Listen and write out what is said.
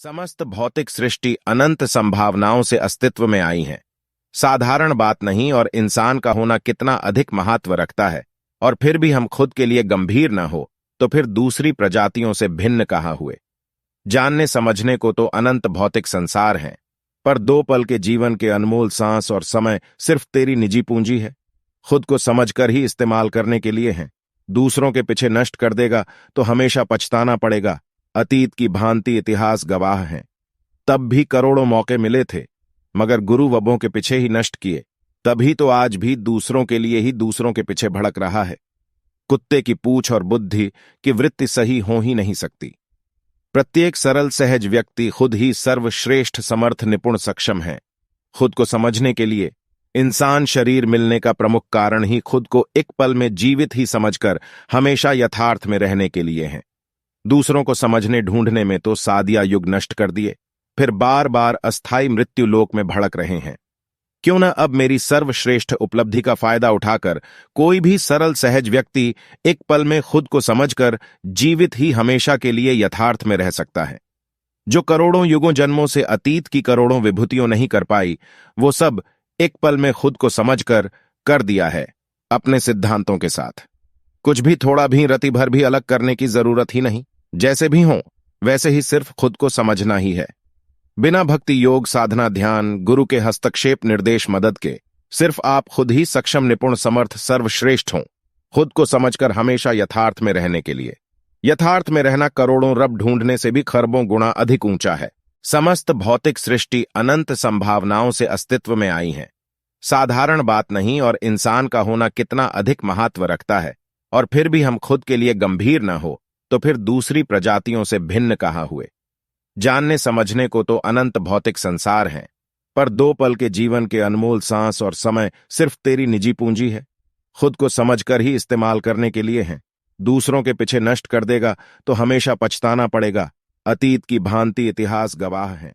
समस्त भौतिक सृष्टि अनंत संभावनाओं से अस्तित्व में आई है। साधारण बात नहीं और इंसान का होना कितना अधिक महत्व रखता है, और फिर भी हम खुद के लिए गंभीर न हो तो फिर दूसरी प्रजातियों से भिन्न कहाँ हुए। जानने समझने को तो अनंत भौतिक संसार हैं, पर 2 पल के जीवन के अनमोल सांस और समय सिर्फ तेरी निजी पूंजी है। खुद को समझकर ही इस्तेमाल करने के लिए हैं। दूसरों के पीछे नष्ट कर देगा तो हमेशा पछताना पड़ेगा। अतीत की भांति इतिहास गवाह हैं। तब भी करोड़ों मौके मिले थे, मगर गुरु वबों के पीछे ही नष्ट किए। तभी तो आज भी दूसरों के लिए ही दूसरों के पीछे भड़क रहा है। कुत्ते की पूंछ और बुद्धि की वृत्ति सही हो ही नहीं सकती। प्रत्येक सरल सहज व्यक्ति खुद ही सर्वश्रेष्ठ समर्थ निपुण सक्षम है। खुद को समझने के लिए इंसान शरीर मिलने का प्रमुख कारण ही खुद को एक पल में जीवित ही समझकर हमेशा यथार्थ में रहने के लिए है। दूसरों को समझने ढूंढने में तो सादिया युग नष्ट कर दिए, फिर बार बार अस्थाई मृत्यु लोक में भड़क रहे हैं। क्यों न अब मेरी सर्वश्रेष्ठ उपलब्धि का फायदा उठाकर कोई भी सरल सहज व्यक्ति एक पल में खुद को समझकर जीवित ही हमेशा के लिए यथार्थ में रह सकता है। जो करोड़ों युगों जन्मों से अतीत की करोड़ों विभूतियों नहीं कर पाई, वो सब एक पल में खुद को समझकर कर दिया है, अपने सिद्धांतों के साथ। कुछ भी थोड़ा भी रति भर भी अलग करने की जरूरत ही नहीं। जैसे भी हो वैसे ही सिर्फ खुद को समझना ही है। बिना भक्ति योग साधना ध्यान गुरु के हस्तक्षेप निर्देश मदद के सिर्फ आप खुद ही सक्षम निपुण समर्थ सर्वश्रेष्ठ हों। खुद को समझकर हमेशा यथार्थ में रहने के लिए। यथार्थ में रहना करोड़ों रब ढूंढने से भी खरबों गुणा अधिक ऊंचा है। समस्त भौतिक सृष्टि अनंत संभावनाओं से अस्तित्व में आई है। साधारण बात नहीं और इंसान का होना कितना अधिक महत्व रखता है, और फिर भी हम खुद के लिए गंभीर न हो तो फिर दूसरी प्रजातियों से भिन्न कहाँ हुए। जानने समझने को तो अनंत भौतिक संसार हैं, पर 2 पल के जीवन के अनमोल सांस और समय सिर्फ तेरी निजी पूंजी है। खुद को समझकर ही इस्तेमाल करने के लिए हैं। दूसरों के पीछे नष्ट कर देगा तो हमेशा पछताना पड़ेगा। अतीत की भांति इतिहास गवाह हैं।